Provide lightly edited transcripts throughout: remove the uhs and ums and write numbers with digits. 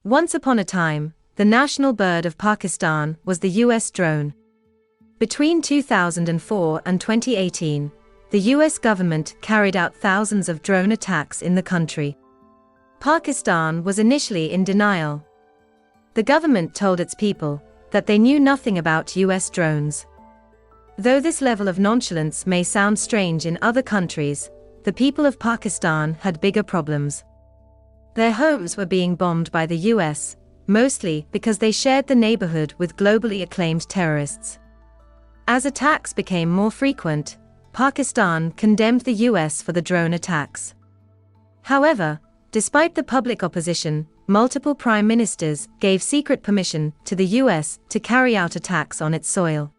Once upon a time, the national bird of Pakistan was the US drone. Between 2004 and 2018, the US government carried out thousands of drone attacks in the country. Pakistan was initially in denial. The government told its people that they knew nothing about US drones. Though this level of nonchalance may sound strange in other countries, the people of Pakistan had bigger problems. Their homes were being bombed by the US, mostly because they shared the neighborhood with globally acclaimed terrorists. As attacks became more frequent, Pakistan condemned the US for the drone attacks. However, despite the public opposition, multiple prime ministers gave secret permission to the US to carry out attacks on its soil.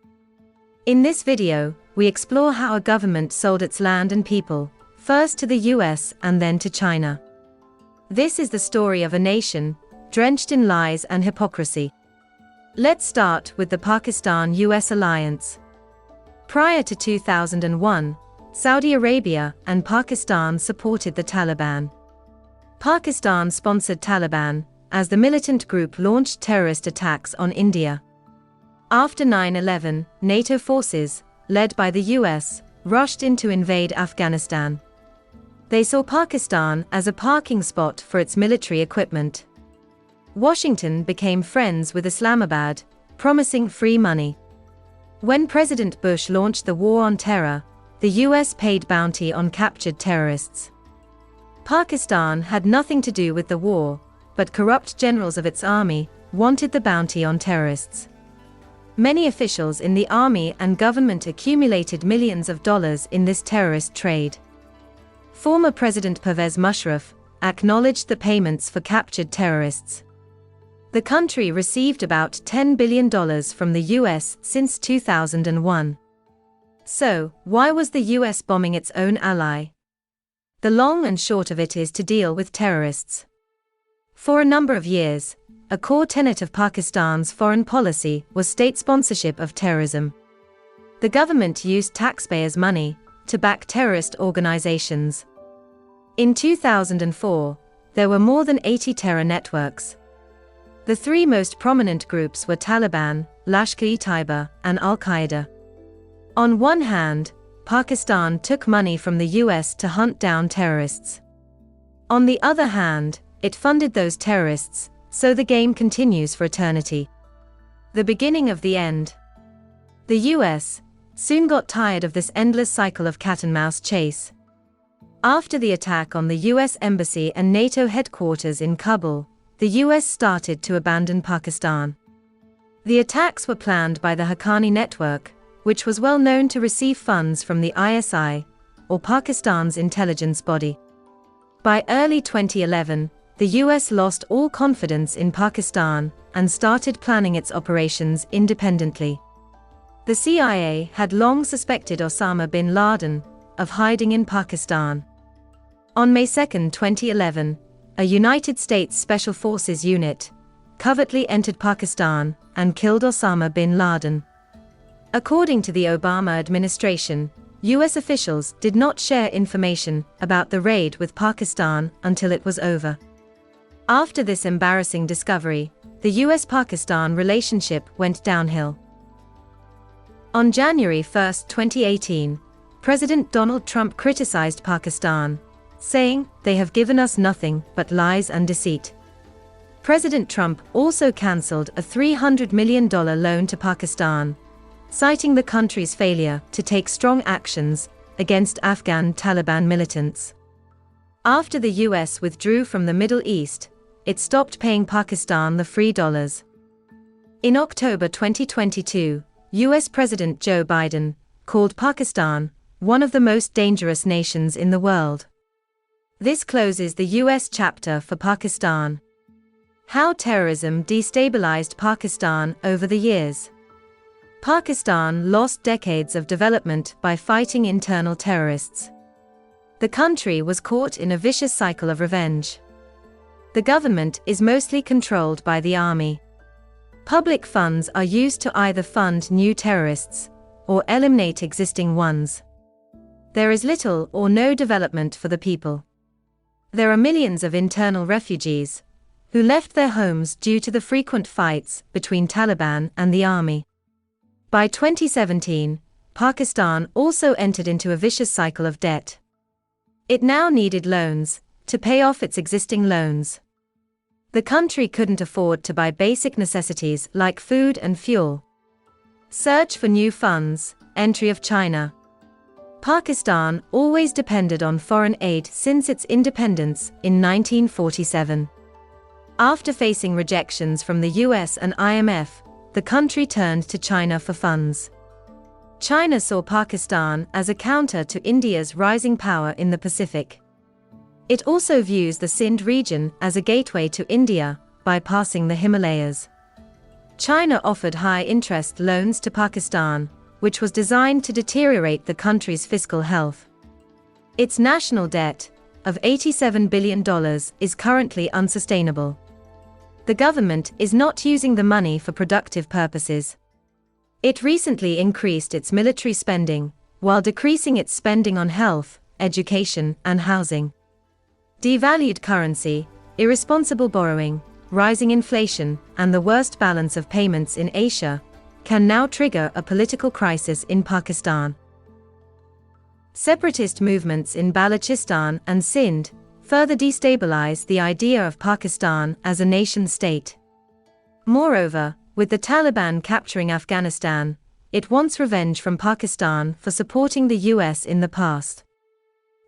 In this video, we explore how a government sold its land and people, first to the US and then to China. This is the story of a nation, drenched in lies and hypocrisy. Let's start with the Pakistan-US alliance. Prior to 2001, Saudi Arabia and Pakistan supported the Taliban. Pakistan sponsored Taliban, as the militant group launched terrorist attacks on India. After 9/11, NATO forces, led by the US, rushed in to invade Afghanistan. They saw Pakistan as a parking spot for its military equipment. Washington became friends with Islamabad, promising free money. When President Bush launched the war on terror, the US paid bounty on captured terrorists. Pakistan had nothing to do with the war, but corrupt generals of its army wanted the bounty on terrorists. Many officials in the army and government accumulated millions of dollars in this terrorist trade. Former President Pervez Musharraf acknowledged the payments for captured terrorists. The country received about $10 billion from the US since 2001. So, why was the US bombing its own ally? The long and short of it is to deal with terrorists. For a number of years, a core tenet of Pakistan's foreign policy was state sponsorship of terrorism. The government used taxpayers' money to back terrorist organizations. In 2004, there were more than 80 terror networks. The three most prominent groups were Taliban, Lashkar-e-Taiba, and Al-Qaeda. On one hand, Pakistan took money from the US to hunt down terrorists. On the other hand, it funded those terrorists, so the game continues for eternity. The beginning of the end. The US soon got tired of this endless cycle of cat-and-mouse chase. After the attack on the US Embassy and NATO headquarters in Kabul, the US started to abandon Pakistan. The attacks were planned by the Haqqani network, which was well known to receive funds from the ISI, or Pakistan's intelligence body. By early 2011, the US lost all confidence in Pakistan and started planning its operations independently. The CIA had long suspected Osama bin Laden of hiding in Pakistan. On May 2, 2011, a United States Special Forces unit covertly entered Pakistan and killed Osama bin Laden. According to the Obama administration, US officials did not share information about the raid with Pakistan until it was over. After this embarrassing discovery, the US-Pakistan relationship went downhill. On January 1, 2018, President Donald Trump criticized Pakistan, saying, "They have given us nothing but lies and deceit." President Trump also cancelled a $300 million loan to Pakistan, citing the country's failure to take strong actions against Afghan Taliban militants. After the US withdrew from the Middle East, it stopped paying Pakistan the free dollars. In October 2022, US President Joe Biden called Pakistan one of the most dangerous nations in the world. This closes the US chapter for Pakistan. How terrorism destabilized Pakistan over the years. Pakistan lost decades of development by fighting internal terrorists. The country was caught in a vicious cycle of revenge. The government is mostly controlled by the army. Public funds are used to either fund new terrorists or eliminate existing ones. There is little or no development for the people. There are millions of internal refugees, who left their homes due to the frequent fights between Taliban and the army. By 2017, Pakistan also entered into a vicious cycle of debt. It now needed loans to pay off its existing loans. The country couldn't afford to buy basic necessities like food and fuel. Search for new funds, entry of China. Pakistan always depended on foreign aid since its independence in 1947. After facing rejections from the US and IMF, the country turned to China for funds. China saw Pakistan as a counter to India's rising power in the Pacific. It also views the Sindh region as a gateway to India, bypassing the Himalayas. China offered high-interest loans to Pakistan, which was designed to deteriorate the country's fiscal health. Its national debt, of $87 billion, is currently unsustainable. The government is not using the money for productive purposes. It recently increased its military spending, while decreasing its spending on health, education, and housing. Devalued currency, irresponsible borrowing, rising inflation, and the worst balance of payments in Asia can now trigger a political crisis in Pakistan. Separatist movements in Balochistan and Sindh further destabilize the idea of Pakistan as a nation-state. Moreover, with the Taliban capturing Afghanistan, it wants revenge from Pakistan for supporting the US in the past.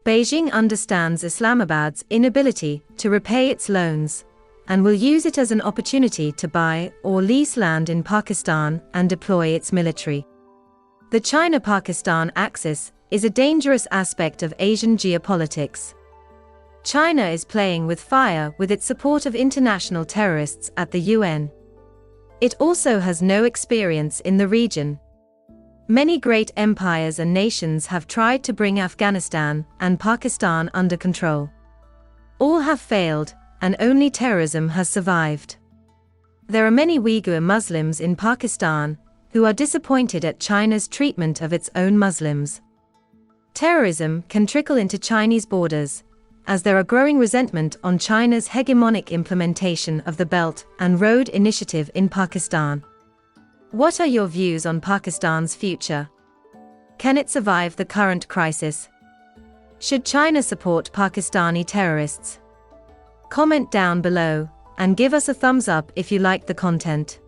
Beijing understands Islamabad's inability to repay its loans, and will use it as an opportunity to buy or lease land in Pakistan and deploy its military. The China-Pakistan axis is a dangerous aspect of Asian geopolitics. China is playing with fire with its support of international terrorists at the UN. It also has no experience in the region. Many great empires and nations have tried to bring Afghanistan and Pakistan under control. All have failed, and only terrorism has survived. There are many Uyghur Muslims in Pakistan who are disappointed at China's treatment of its own Muslims. Terrorism can trickle into Chinese borders, as there are growing resentment on China's hegemonic implementation of the Belt and Road Initiative in Pakistan. What are your views on Pakistan's future? Can it survive the current crisis? Should China support Pakistani terrorists? Comment down below, and give us a thumbs up if you liked the content.